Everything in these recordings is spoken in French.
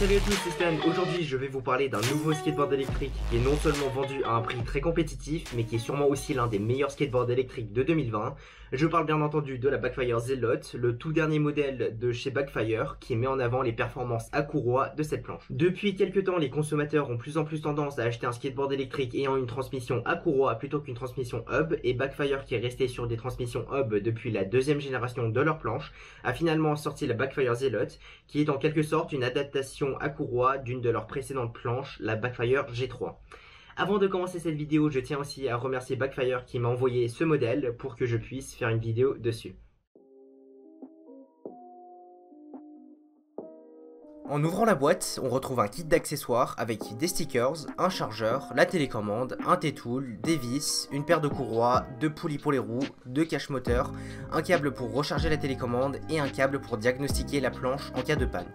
Salut à tous, c'est Stan. Aujourd'hui, je vais vous parler d'un nouveau skateboard électrique qui est non seulement vendu à un prix très compétitif, mais qui est sûrement aussi l'un des meilleurs skateboards électriques de 2020. Je parle bien entendu de la Backfire Zealot, le tout dernier modèle de chez Backfire qui met en avant les performances à courroie de cette planche. Depuis quelques temps, les consommateurs ont plus en plus tendance à acheter un skateboard électrique ayant une transmission à courroie plutôt qu'une transmission hub, et Backfire, qui est resté sur des transmissions hub depuis la deuxième génération de leur planche, a finalement sorti la Backfire Zealot, qui est en quelque sorte une adaptation à courroie d'une de leurs précédentes planches, la Backfire G3. Avant de commencer cette vidéo, je tiens aussi à remercier Backfire qui m'a envoyé ce modèle pour que je puisse faire une vidéo dessus. En ouvrant la boîte, on retrouve un kit d'accessoires avec des stickers, un chargeur, la télécommande, un T-tool, des vis, une paire de courroies, deux poulies pour les roues, deux caches moteurs, un câble pour recharger la télécommande et un câble pour diagnostiquer la planche en cas de panne.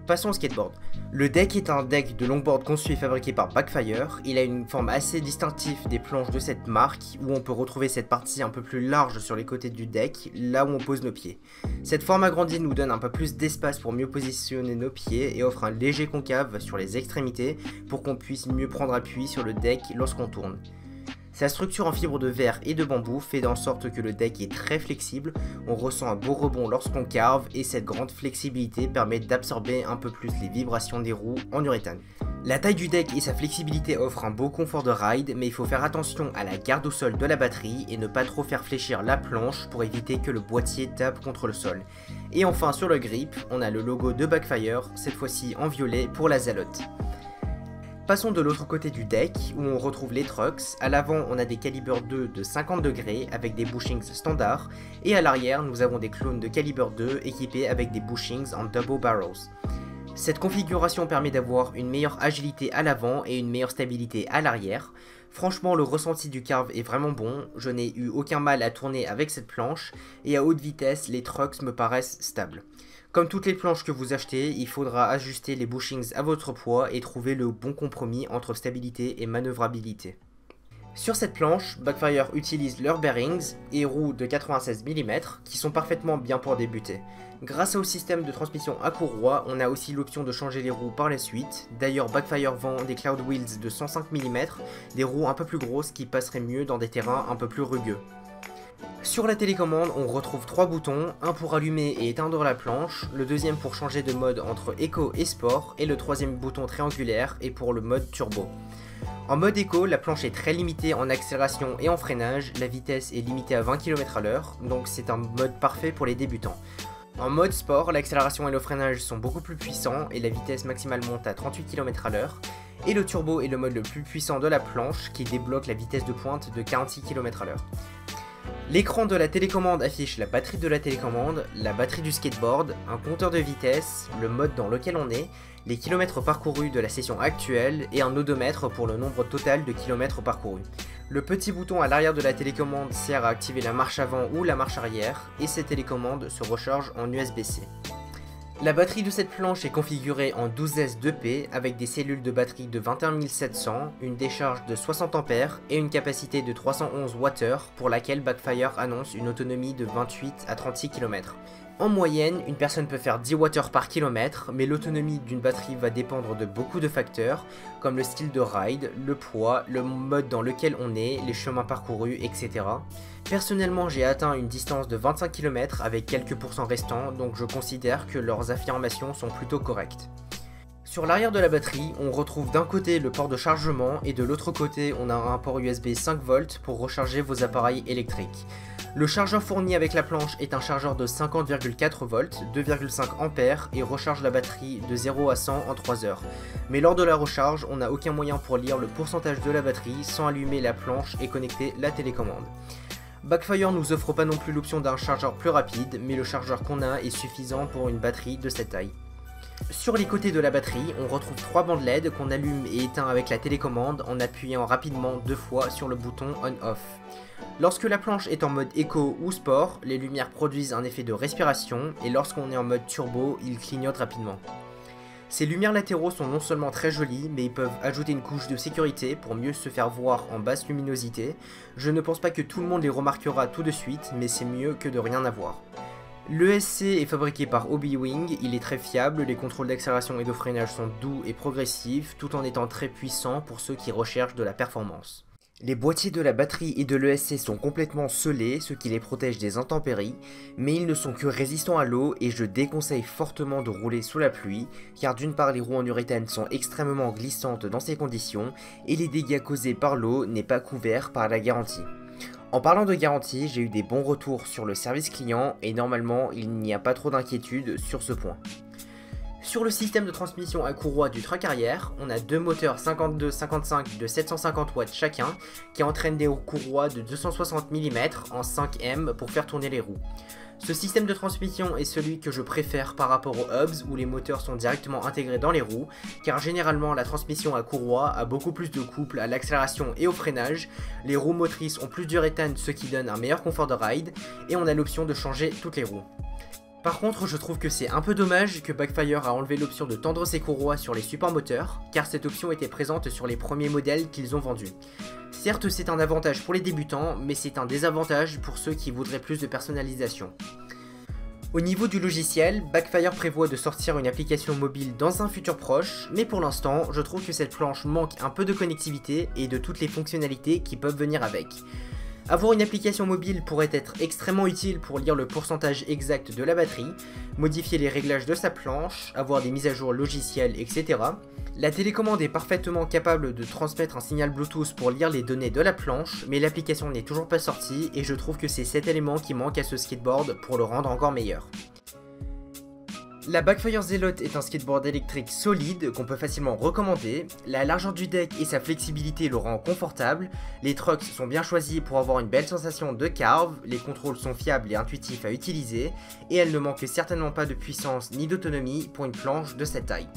Passons au skateboard. Le deck est un deck de longboard conçu et fabriqué par Backfire. Il a une forme assez distinctive des planches de cette marque, où on peut retrouver cette partie un peu plus large sur les côtés du deck, là où on pose nos pieds. Cette forme agrandie nous donne un peu plus d'espace pour mieux positionner nos pieds et offre un léger concave sur les extrémités pour qu'on puisse mieux prendre appui sur le deck lorsqu'on tourne. Sa structure en fibre de verre et de bambou fait en sorte que le deck est très flexible, on ressent un beau rebond lorsqu'on carve et cette grande flexibilité permet d'absorber un peu plus les vibrations des roues en urethane. La taille du deck et sa flexibilité offrent un beau confort de ride, mais il faut faire attention à la garde au sol de la batterie et ne pas trop faire fléchir la planche pour éviter que le boîtier tape contre le sol. Et enfin sur le grip, on a le logo de Backfire, cette fois-ci en violet pour la Zealot. Passons de l'autre côté du deck où on retrouve les trucks. À l'avant on a des calibres 2 de 50 degrés avec des bushings standards et à l'arrière nous avons des clones de calibre 2 équipés avec des bushings en double barrels. Cette configuration permet d'avoir une meilleure agilité à l'avant et une meilleure stabilité à l'arrière. Franchement le ressenti du carve est vraiment bon, je n'ai eu aucun mal à tourner avec cette planche et à haute vitesse les trucks me paraissent stables. Comme toutes les planches que vous achetez, il faudra ajuster les bushings à votre poids et trouver le bon compromis entre stabilité et manœuvrabilité. Sur cette planche, Backfire utilise leurs bearings et roues de 96 mm qui sont parfaitement bien pour débuter. Grâce au système de transmission à courroie, on a aussi l'option de changer les roues par la suite. D'ailleurs, Backfire vend des Cloud Wheels de 105 mm, des roues un peu plus grosses qui passeraient mieux dans des terrains un peu plus rugueux. Sur la télécommande, on retrouve 3 boutons, un pour allumer et éteindre la planche, le deuxième pour changer de mode entre Eco et Sport, et le troisième bouton triangulaire est pour le mode Turbo. En mode Eco, la planche est très limitée en accélération et en freinage, la vitesse est limitée à 20 km/h, donc c'est un mode parfait pour les débutants. En mode Sport, l'accélération et le freinage sont beaucoup plus puissants et la vitesse maximale monte à 38 km/h, et le Turbo est le mode le plus puissant de la planche qui débloque la vitesse de pointe de 46 km/h. L'écran de la télécommande affiche la batterie de la télécommande, la batterie du skateboard, un compteur de vitesse, le mode dans lequel on est, les kilomètres parcourus de la session actuelle et un odomètre pour le nombre total de kilomètres parcourus. Le petit bouton à l'arrière de la télécommande sert à activer la marche avant ou la marche arrière et cette télécommande se recharge en USB-C. La batterie de cette planche est configurée en 12S 2P avec des cellules de batterie de 21 700, une décharge de 60 A et une capacité de 311 Wh pour laquelle Backfire annonce une autonomie de 28 à 36 km. En moyenne, une personne peut faire 10 Wh par kilomètre, mais l'autonomie d'une batterie va dépendre de beaucoup de facteurs, comme le style de ride, le poids, le mode dans lequel on est, les chemins parcourus, etc. Personnellement, j'ai atteint une distance de 25 km avec quelques pourcents restants, donc je considère que leurs affirmations sont plutôt correctes. Sur l'arrière de la batterie, on retrouve d'un côté le port de chargement et de l'autre côté on a un port USB 5V pour recharger vos appareils électriques. Le chargeur fourni avec la planche est un chargeur de 50,4 V, 2,5 A et recharge la batterie de 0 à 100 en 3 heures. Mais lors de la recharge, on n'a aucun moyen pour lire le pourcentage de la batterie sans allumer la planche et connecter la télécommande. Backfire nous offre pas non plus l'option d'un chargeur plus rapide, mais le chargeur qu'on a est suffisant pour une batterie de cette taille. Sur les côtés de la batterie, on retrouve 3 bandes LED qu'on allume et éteint avec la télécommande en appuyant rapidement 2 fois sur le bouton On-Off. Lorsque la planche est en mode Eco ou Sport, les lumières produisent un effet de respiration et lorsqu'on est en mode Turbo, ils clignotent rapidement. Ces lumières latéraux sont non seulement très jolies, mais ils peuvent ajouter une couche de sécurité pour mieux se faire voir en basse luminosité. Je ne pense pas que tout le monde les remarquera tout de suite, mais c'est mieux que de rien avoir. L'ESC est fabriqué par Hobbywing, il est très fiable, les contrôles d'accélération et de freinage sont doux et progressifs, tout en étant très puissants pour ceux qui recherchent de la performance. Les boîtiers de la batterie et de l'ESC sont complètement scellés, ce qui les protège des intempéries, mais ils ne sont que résistants à l'eau et je déconseille fortement de rouler sous la pluie, car d'une part les roues en urethane sont extrêmement glissantes dans ces conditions, et les dégâts causés par l'eau n'est pas couvert par la garantie. En parlant de garantie, j'ai eu des bons retours sur le service client et normalement il n'y a pas trop d'inquiétude sur ce point. Sur le système de transmission à courroie du truck arrière, on a deux moteurs 52-55 de 750 watts chacun qui entraînent des courroies de 260 mm en 5M pour faire tourner les roues. Ce système de transmission est celui que je préfère par rapport aux hubs où les moteurs sont directement intégrés dans les roues, car généralement la transmission à courroie a beaucoup plus de couple à l'accélération et au freinage, les roues motrices ont plus d'uréthane ce qui donne un meilleur confort de ride, et on a l'option de changer toutes les roues. Par contre, je trouve que c'est un peu dommage que Backfire a enlevé l'option de tendre ses courroies sur les supports moteurs, car cette option était présente sur les premiers modèles qu'ils ont vendus. Certes, c'est un avantage pour les débutants, mais c'est un désavantage pour ceux qui voudraient plus de personnalisation. Au niveau du logiciel, Backfire prévoit de sortir une application mobile dans un futur proche, mais pour l'instant, je trouve que cette planche manque un peu de connectivité et de toutes les fonctionnalités qui peuvent venir avec. Avoir une application mobile pourrait être extrêmement utile pour lire le pourcentage exact de la batterie, modifier les réglages de sa planche, avoir des mises à jour logicielles, etc. La télécommande est parfaitement capable de transmettre un signal Bluetooth pour lire les données de la planche, mais l'application n'est toujours pas sortie et je trouve que c'est cet élément qui manque à ce skateboard pour le rendre encore meilleur. La Backfire Zealot est un skateboard électrique solide qu'on peut facilement recommander, la largeur du deck et sa flexibilité le rend confortable, les trucks sont bien choisis pour avoir une belle sensation de carve, les contrôles sont fiables et intuitifs à utiliser, et elle ne manque certainement pas de puissance ni d'autonomie pour une planche de cette taille.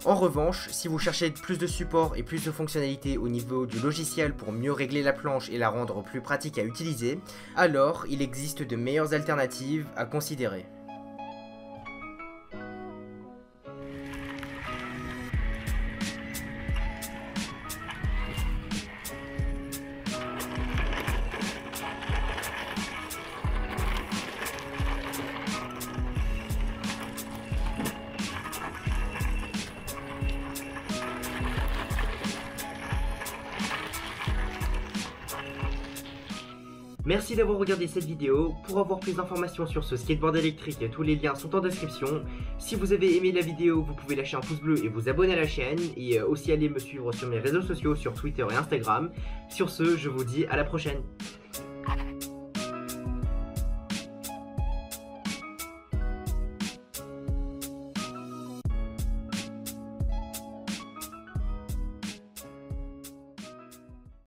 En revanche, si vous cherchez plus de support et plus de fonctionnalités au niveau du logiciel pour mieux régler la planche et la rendre plus pratique à utiliser, alors il existe de meilleures alternatives à considérer. Merci d'avoir regardé cette vidéo. Pour avoir plus d'informations sur ce skateboard électrique, tous les liens sont en description. Si vous avez aimé la vidéo, vous pouvez lâcher un pouce bleu et vous abonner à la chaîne. Et aussi aller me suivre sur mes réseaux sociaux, sur Twitter et Instagram. Sur ce, je vous dis à la prochaine.